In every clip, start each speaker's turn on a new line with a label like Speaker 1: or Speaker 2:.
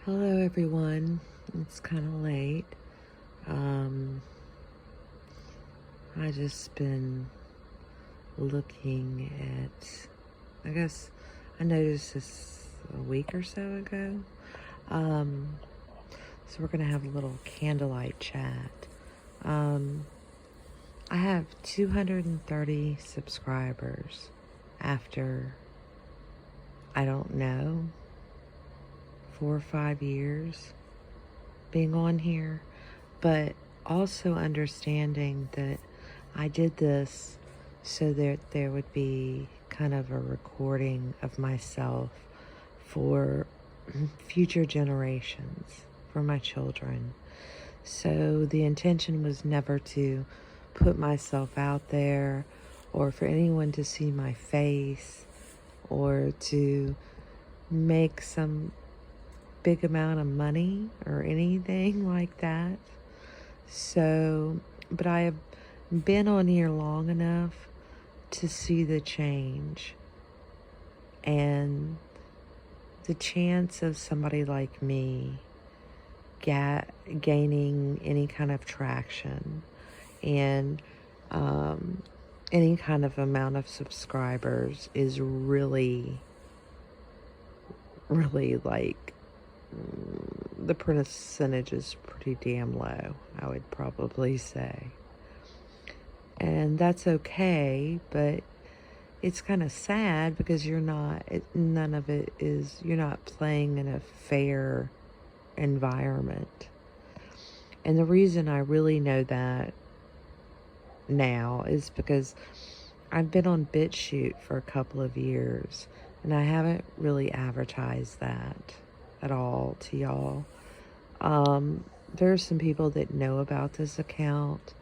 Speaker 1: Hello, everyone. It's kind of late. Um, I just been looking at, I guess I noticed this a week or so ago. Um, so we're going to have a little candlelight chat. Um, I have 230 subscribers after, I don't know, 4 or 5 years being on here, but also understanding that I did this so that there would be kind of a recording of myself for future generations, for my children. So the intention was never to put myself out there or for anyone to see my face or to make some big amount of money or anything like that. So, but I have been on here long enough to see the change and the chance of somebody like me gaining any kind of traction and any kind of amount of subscribers is really, really like the percentage is pretty damn low, I would probably say. And that's okay, but it's kind of sad because none of it is, you're not playing in a fair environment. And the reason I really know that now is because I've been on BitChute for a couple of years and I haven't really advertised that at all to y'all. There's some people that know about this account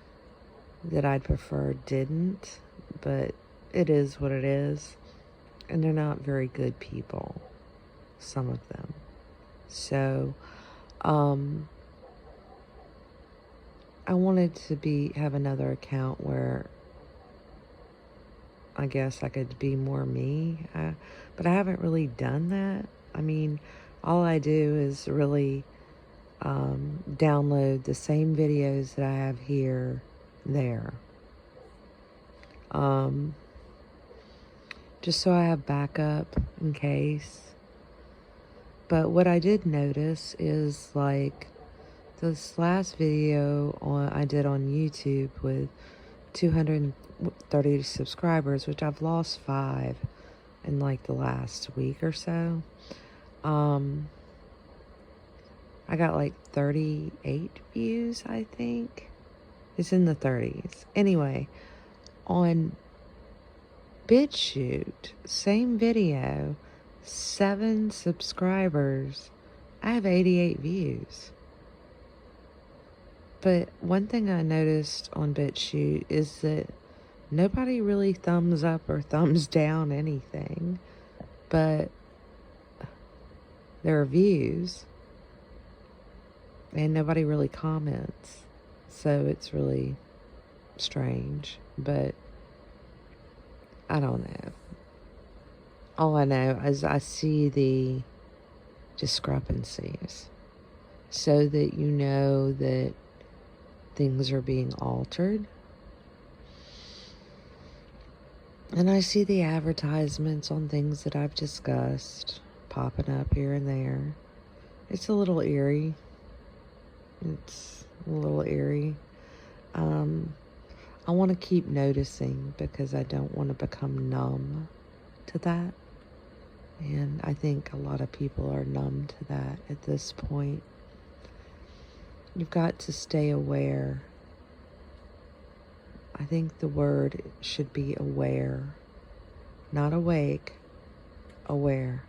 Speaker 1: that I'd prefer didn't, but it is what it is. And they're not very good people, some of them. So, I wanted to have another account where I guess I could be more me, but I haven't really done that. I mean, all I do is really download the same videos that I have here, there. Just so I have backup in case. But what I did notice is like this last video I did on YouTube with 230 subscribers, which I've lost 5 in like the last week or so. I got like 38 views, I think. It's in the 30s. Anyway, on BitChute, same video, 7 subscribers. I have 88 views. But one thing I noticed on BitChute is that nobody really thumbs up or thumbs down anything, but there are views and nobody really comments. So it's really strange, but I don't know. All I know is I see the discrepancies so that you know that things are being altered. And I see the advertisements on things that I've discussed popping up here and there. It's a little eerie. I want to keep noticing because I don't want to become numb to that. And I think a lot of people are numb to that at this point. You've got to stay aware. I think the word should be aware, not awake, aware.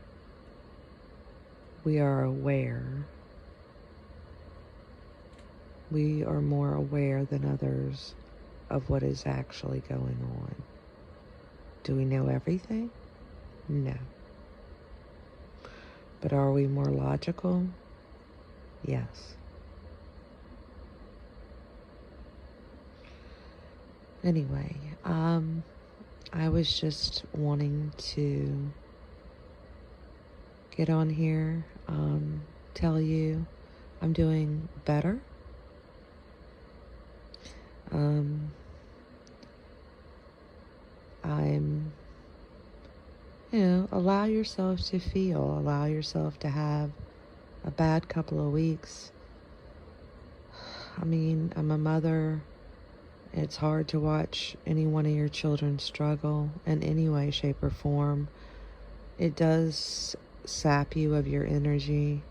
Speaker 1: We are aware. We are more aware than others of what is actually going on. Do we know everything? No. But are we more logical? Yes. Anyway, I was just wanting to get on here, tell you I'm doing better. I'm, allow yourself to feel, allow yourself to have a bad couple of weeks. I mean, I'm a mother. It's hard to watch any one of your children struggle in any way, shape, or form. It does sap you of your energy.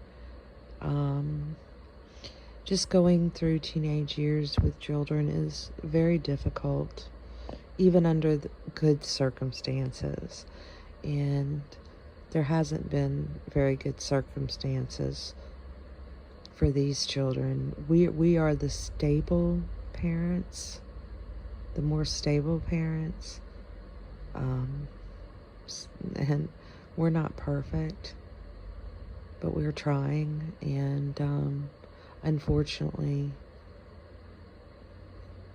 Speaker 1: Just going through teenage years with children is very difficult, even under the good circumstances. And there hasn't been very good circumstances for these children. We are the stable parents, the more stable parents, and we're not perfect, but we're trying. And unfortunately,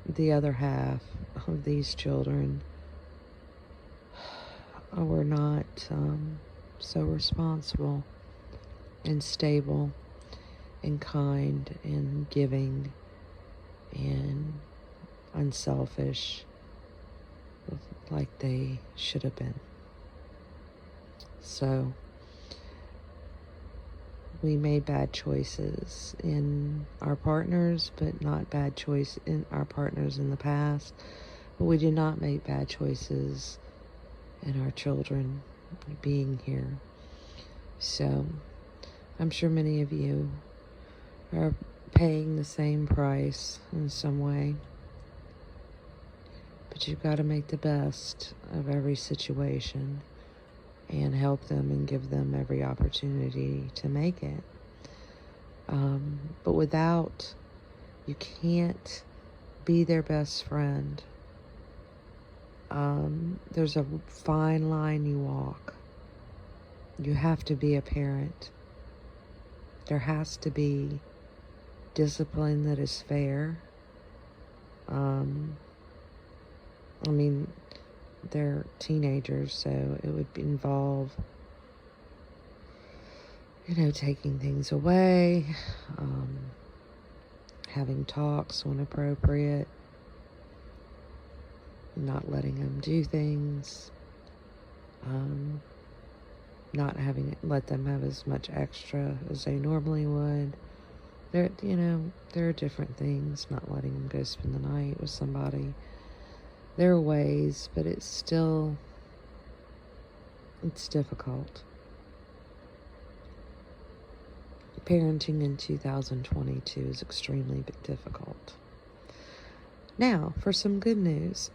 Speaker 1: the other half of these children were not so responsible and stable and kind and giving and unselfish like they should have been. So we made bad choices in our partners, but not bad choice in our partners in the past. But we did not make bad choices in our children being here. So I'm sure many of you are paying the same price in some way. But you've got to make the best of every situation and help them and give them every opportunity to make it. But without, you can't be their best friend. There's a fine line you walk. You have to be a parent. There has to be discipline that is fair. I mean, they're teenagers, so it would involve, taking things away, having talks when appropriate, not letting them do things, not let them have as much extra as they normally would. There are different things, not letting them go spend the night with somebody. There are ways, but it's difficult. Parenting in 2022 is extremely difficult. Now, for some good news.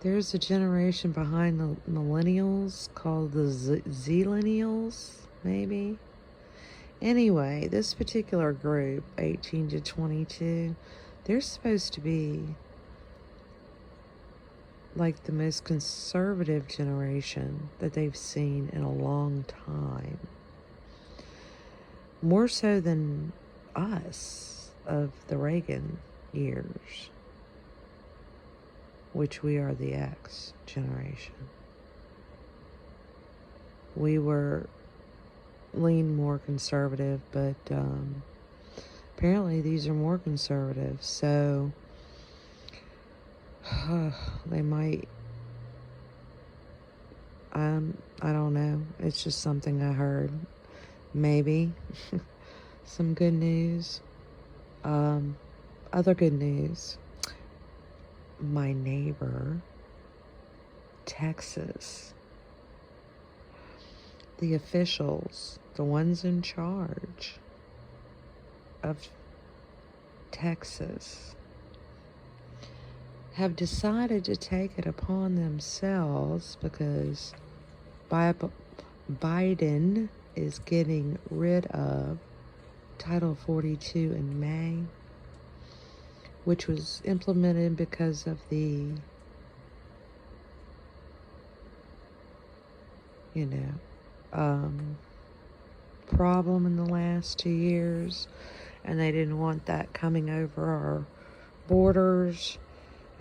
Speaker 1: There's a generation behind the millennials called the Zillennials, maybe. Anyway, this particular group, 18 to 22, they're supposed to be like the most conservative generation that they've seen in a long time. More so than us of the Reagan years, which we are the X generation. We were lean more conservative, but apparently these are more conservative, so they might, I don't know, it's just something I heard. Maybe some good news. Other good news, my neighbor, Texas, the officials, the ones in charge of Texas, have decided to take it upon themselves because Biden is getting rid of Title 42 in May, which was implemented because of the, problem in the last 2 years, and they didn't want that coming over our borders.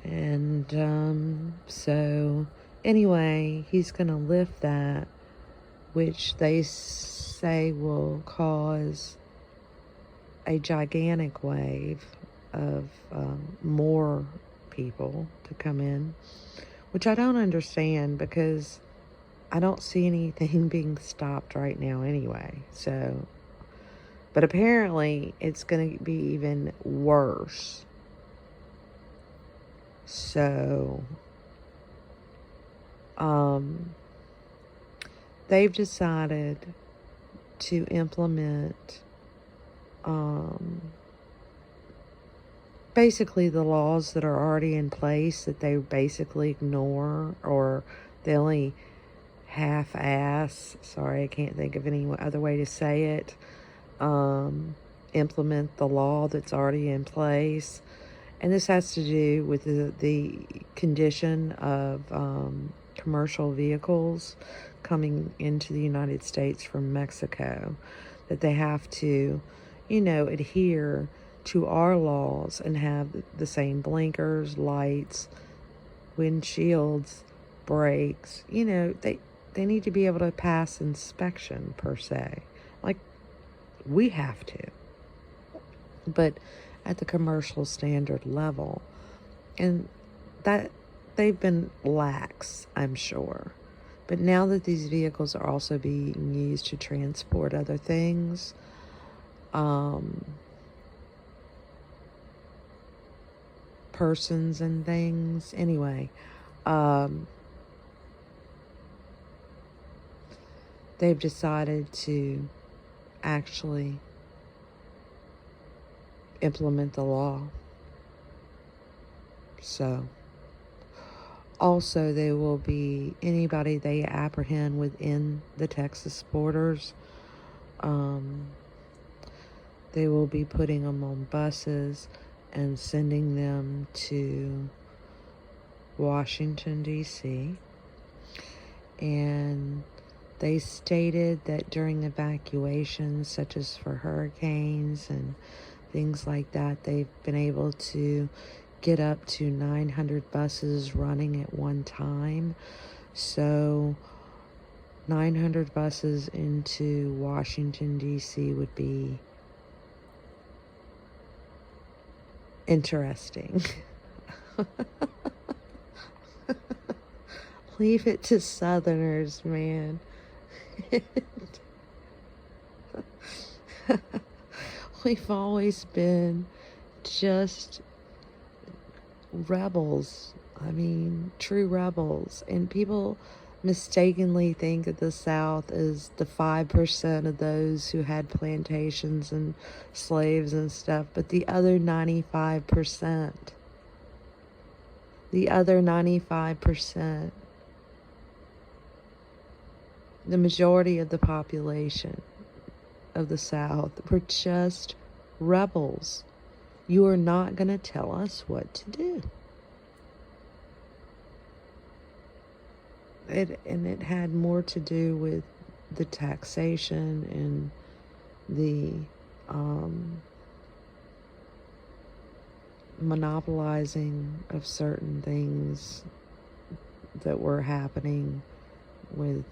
Speaker 1: And so anyway, he's going to lift that which they say will cause a gigantic wave of more people to come in, which I don't understand because I don't see anything being stopped right now anyway. So, but apparently it's going to be even worse. So, they've decided to implement basically the laws that are already in place that they basically ignore, or they only half-ass, sorry, I can't think of any other way to say it, implement the law that's already in place. And this has to do with the condition of commercial vehicles coming into the United States from Mexico, that they have to, adhere to our laws and have the same blinkers, lights, windshields, brakes. They need to be able to pass inspection, per se. Like, we have to. But at the commercial standard level. And that they've been lax, I'm sure. But now that these vehicles are also being used to transport other things, persons and things, anyway, they've decided to actually implement the law. So, also, they will be anybody they apprehend within the Texas borders. They will be putting them on buses and sending them to Washington, D.C. And they stated that during evacuations, such as for hurricanes and things like that, they've been able to get up to 900 buses running at one time. So 900 buses into Washington, D.C. would be interesting. Leave it to Southerners, man. We've always been just rebels. I mean, true rebels. And people mistakenly think that the South is the 5% of those who had plantations and slaves and stuff, but the other 95%, the majority of the population of the South were just rebels. You are not going to tell us what to do. It had more to do with the taxation and the monopolizing of certain things that were happening with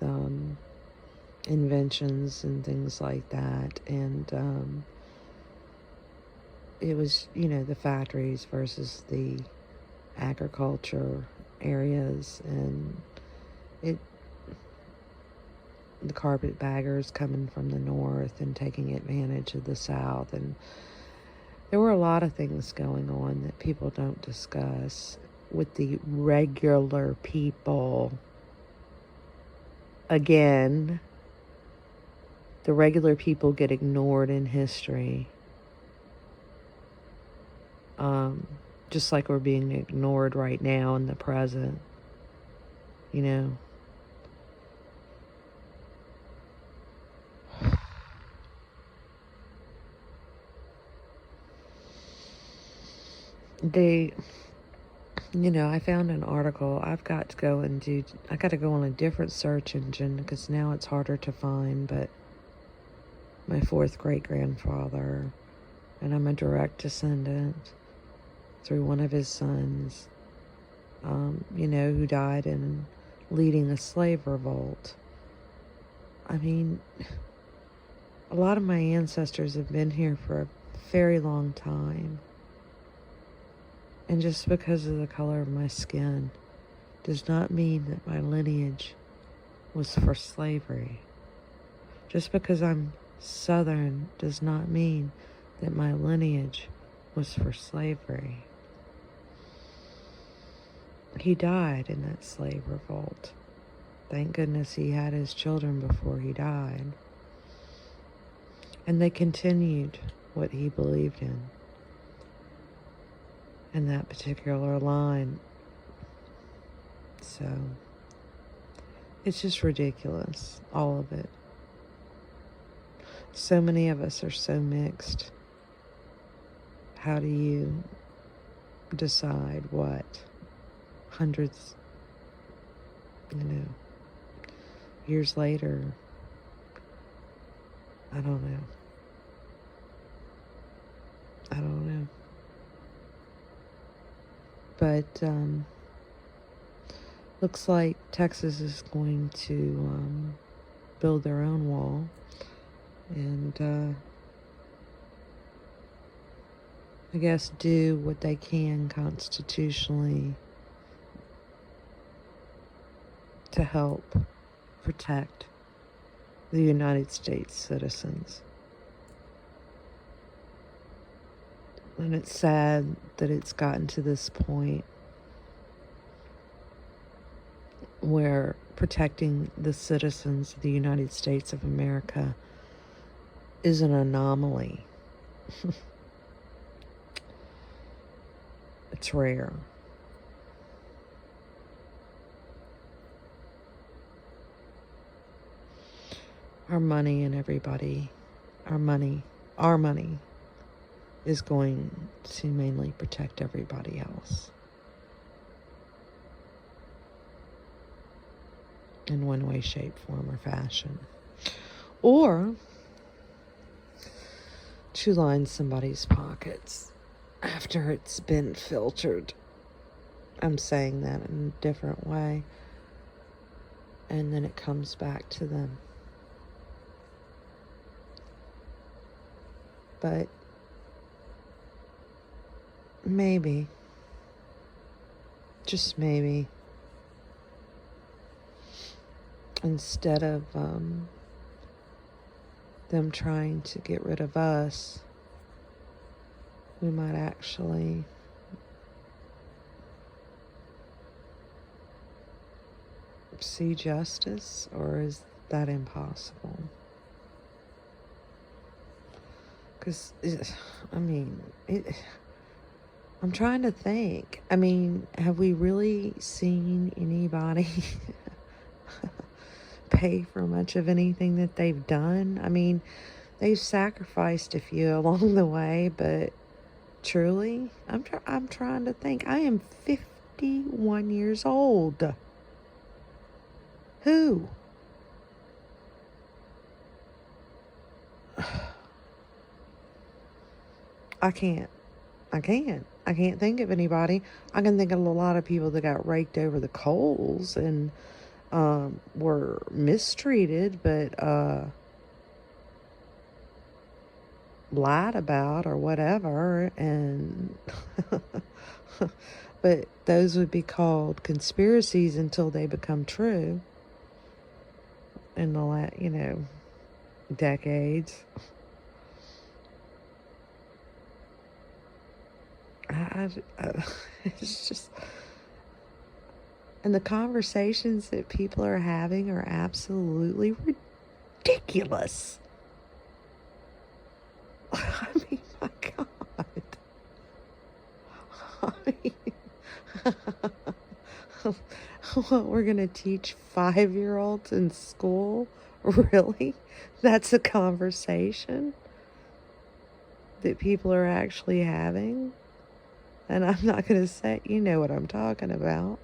Speaker 1: inventions and things like that. And it was, the factories versus the agriculture areas, and the carpetbaggers coming from the north and taking advantage of the South. And there were a lot of things going on that people don't discuss with the regular people. Again, the regular people get ignored in history. Just like we're being ignored right now in the present. I found an article. I got to go on a different search engine because now it's harder to find, but my fourth great-grandfather, and I'm a direct descendant through one of his sons, who died in leading a slave revolt. I mean, a lot of my ancestors have been here for a very long time. And just because of the color of my skin does not mean that my lineage was for slavery. Just because I'm Southern does not mean that my lineage was for slavery. He died in that slave revolt. Thank goodness he had his children before he died. And they continued what he believed in that particular line. So, it's just ridiculous, all of it. So many of us are so mixed. How do you decide what? Hundreds, years later, I don't know. But looks like Texas is going to build their own wall, and I guess do what they can constitutionally to help protect the United States citizens. And it's sad that it's gotten to this point where protecting the citizens of the United States of America is an anomaly. It's rare. Our money is going to mainly protect everybody else in one way, shape, form, or fashion. Or to line somebody's pockets after it's been filtered. I'm saying that in a different way. And then it comes back to them. But maybe, just maybe, instead of them trying to get rid of us, we might actually see justice, or is that impossible? Because, I'm trying to think. Have we really seen anybody pay for much of anything that they've done? They've sacrificed a few along the way, but truly, I'm trying to think. I am 51 years old. Who? I can't think of anybody. I can think of a lot of people that got raked over the coals and were mistreated, but lied about or whatever, and but those would be called conspiracies until they become true in the last, decades. It's just, and the conversations that people are having are absolutely ridiculous. My God. What, we're going to teach 5-year-olds in school? Really? That's a conversation that people are actually having? And I'm not going to say, you know what I'm talking about.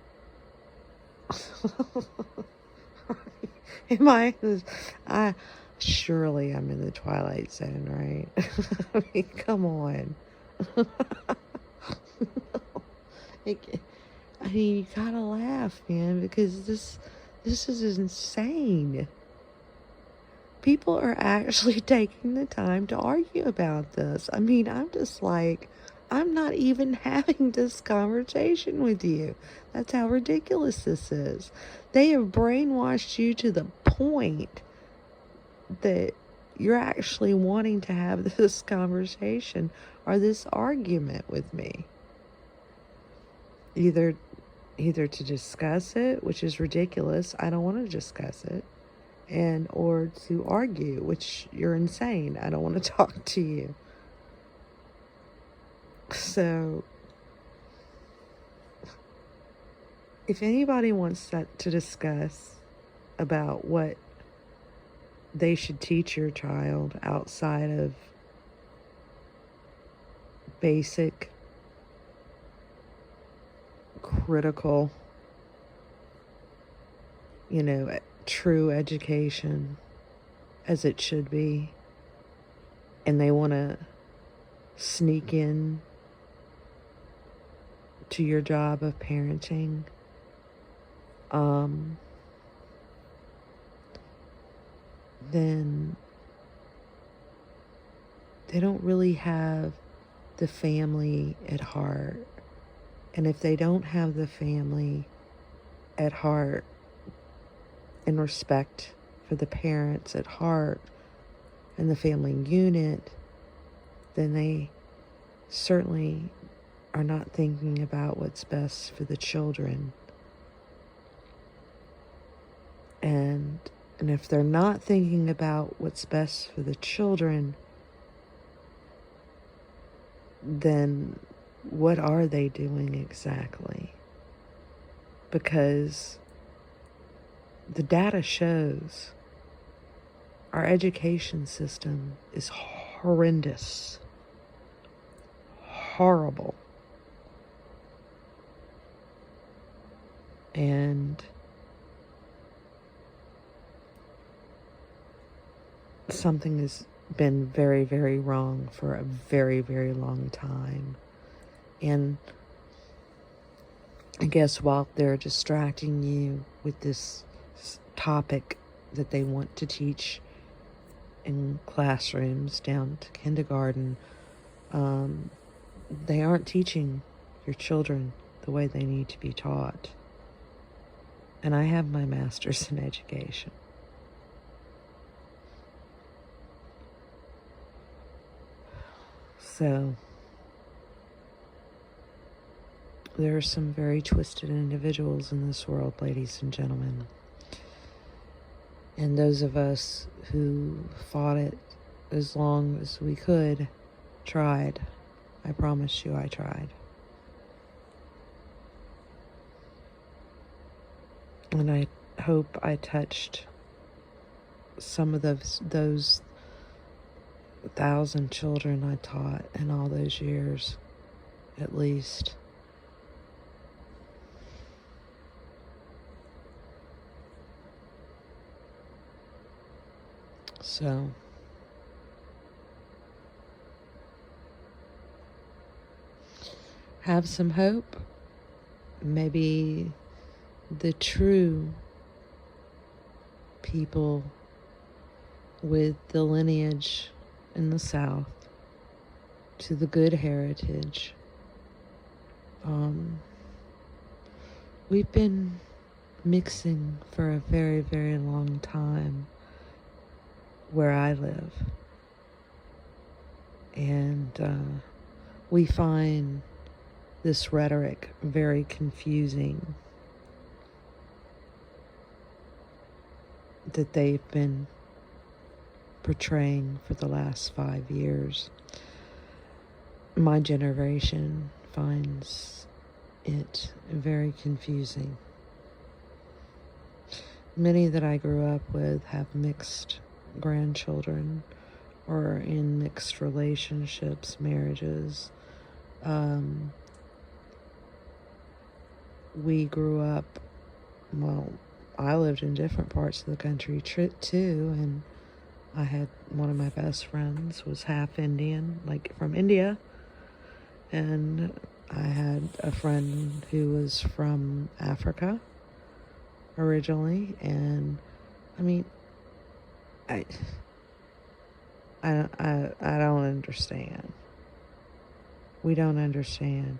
Speaker 1: Surely I'm in the Twilight Zone, right? Come on. You gotta laugh, man, because this is insane. People are actually taking the time to argue about this. I mean, I'm just like, I'm not even having this conversation with you. That's how ridiculous this is. They have brainwashed you to the point that you're actually wanting to have this conversation or this argument with me. Either to discuss it, which is ridiculous. I don't want to discuss it. And or to argue, which you're insane. I don't want to talk to you. So if anybody wants to discuss about what they should teach your child outside of basic critical, true education as it should be, and they want to sneak in to your job of parenting, then they don't really have the family at heart. And if they don't have the family at heart and respect for the parents at heart and the family unit, then they certainly are not thinking about what's best for the children. And if they're not thinking about what's best for the children, then what are they doing exactly? Because the data shows our education system is horrendous, horrible. And something has been very, very wrong for a very, very long time. And I guess while they're distracting you with this topic that they want to teach in classrooms down to kindergarten, they aren't teaching your children the way they need to be taught. And I have my master's in education. So there are some very twisted individuals in this world, ladies and gentlemen. And those of us who fought it as long as we could tried. I promise you I tried. And I hope I touched some of those 1,000 children I taught in all those years, at least. So, have some hope. Maybe the true people with the lineage in the South to the good heritage. We've been mixing for a very, very long time where I live. And we find this rhetoric very confusing that they've been portraying for the last 5 years. My generation finds it very confusing. Many that I grew up with have mixed grandchildren or in mixed relationships, marriages. We grew up, I lived in different parts of the country too, and I had one of my best friends was half Indian, like from India, and I had a friend who was from Africa originally, and I mean, I, I don't understand. We don't understand.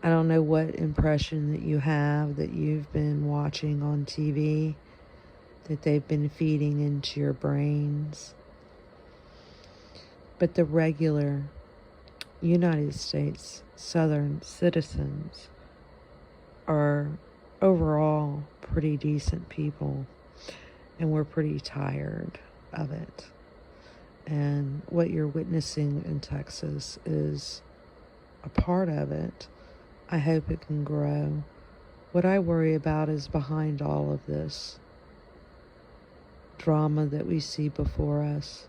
Speaker 1: I don't know what impression that you have that you've been watching on TV, that they've been feeding into your brains. But the regular United States Southern citizens are overall pretty decent people, and we're pretty tired of it. And what you're witnessing in Texas is a part of it. I hope it can grow. What I worry about is behind all of this drama that we see before us.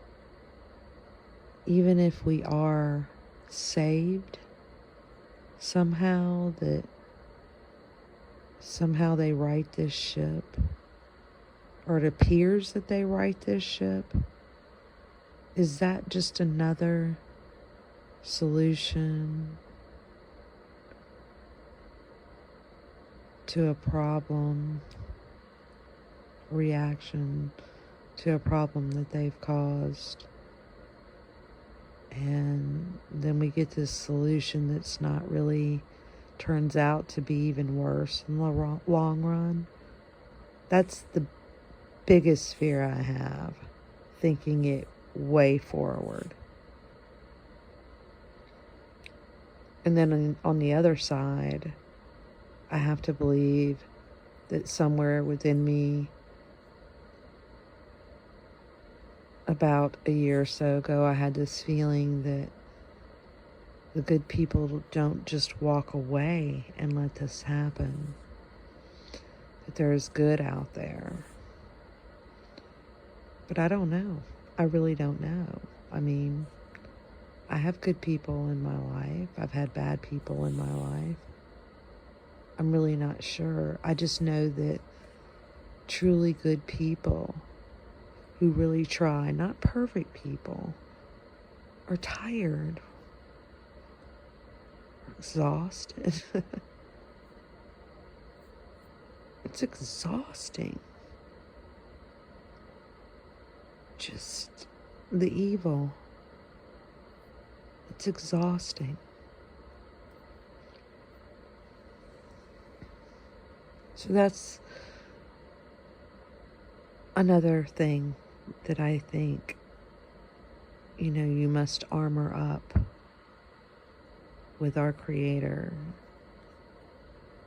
Speaker 1: Even if we are saved somehow, that somehow they right this ship, or it appears that they right this ship, is that just another solution to a problem, reaction to a problem that they've caused? And then we get this solution that's not really, turns out to be even worse in the long run. That's the biggest fear I have, thinking it way forward. And then on the other side, I have to believe that somewhere within me, about a year or so ago, I had this feeling that the good people don't just walk away and let this happen, that there is good out there. But I don't know. I really don't know. I mean, I have good people in my life. I've had bad people in my life. I'm really not sure. I just know that truly good people who really try, not perfect people, are tired, exhausted. It's exhausting. Just the evil. It's exhausting. So that's another thing that I think, you must armor up with our Creator,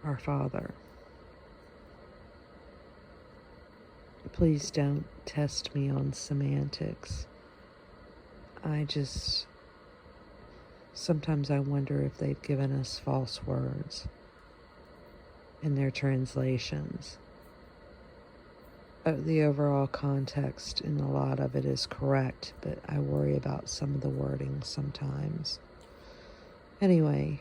Speaker 1: our Father. Please don't test me on semantics. Sometimes I wonder if they've given us false words in their translations. The overall context in a lot of it is correct, but I worry about some of the wording sometimes. Anyway,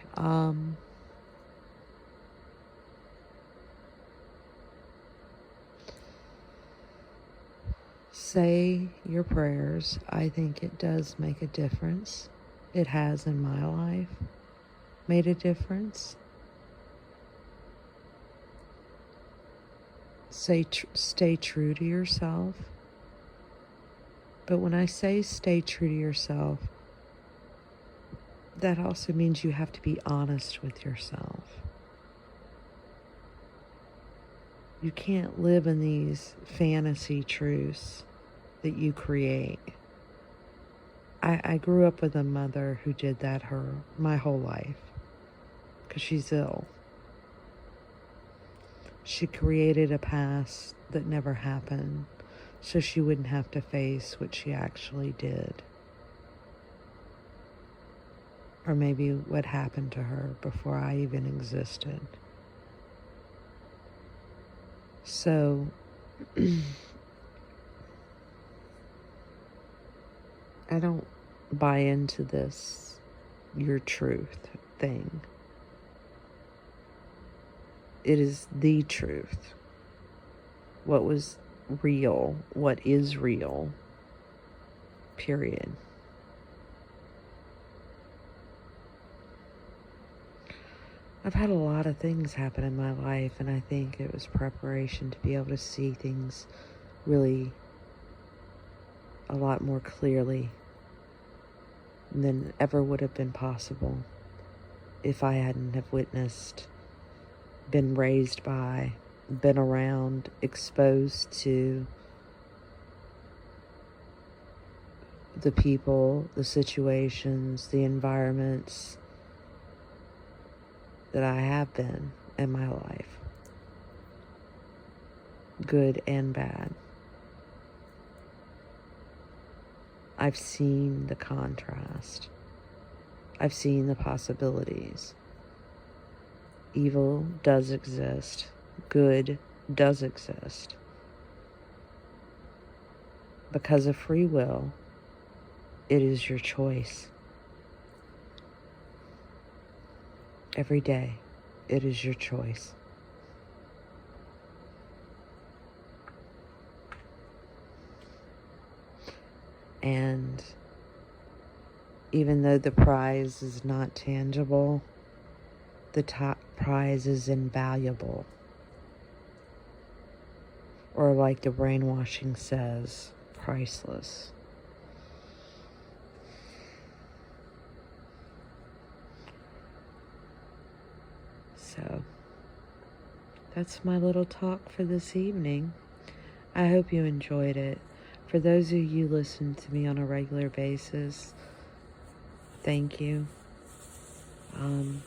Speaker 1: say your prayers. I think it does make a difference. It has in my life made a difference. Stay true to yourself. But when I say stay true to yourself, that also means you have to be honest with yourself. You can't live in these fantasy truths that you create. I grew up with a mother who did that my whole life because she's ill. She created a past that never happened so she wouldn't have to face what she actually did. Or maybe what happened to her before I even existed. So, I don't buy into this your truth thing. It is the truth. What was real, what is real, period. I've had a lot of things happen in my life, and I think it was preparation to be able to see things really a lot more clearly than ever would have been possible if I hadn't have witnessed, been raised by, been around, exposed to the people, the situations, the environments that I have been in my life, good and bad. I've seen the contrast. I've seen the possibilities. Evil does exist. Good does exist. Because of free will, it is your choice. Every day, it is your choice. And even though the prize is not tangible, the top prize is invaluable. Or like the brainwashing says, priceless. So, that's my little talk for this evening. I hope you enjoyed it. For those of you who listen to me on a regular basis, thank you. And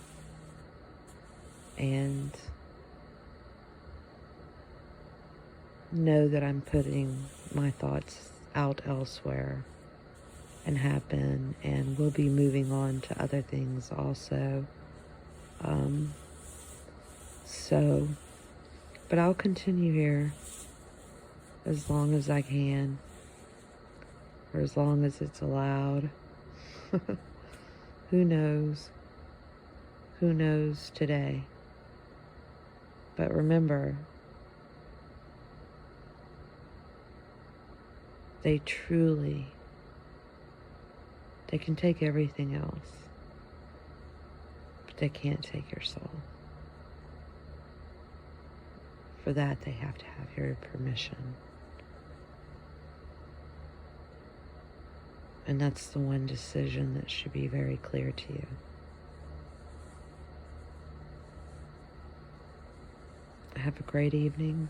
Speaker 1: know that I'm putting my thoughts out elsewhere, and have been, and will be moving on to other things also. But I'll continue here as long as I can, or as long as it's allowed. Who knows? Who knows today? But remember, they can take everything else, but they can't take your soul. For that, they have to have your permission. And that's the one decision that should be very clear to you. Have a great evening,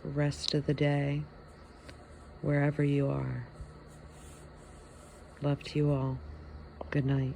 Speaker 1: rest of the day, wherever you are. Love to you all. Good night.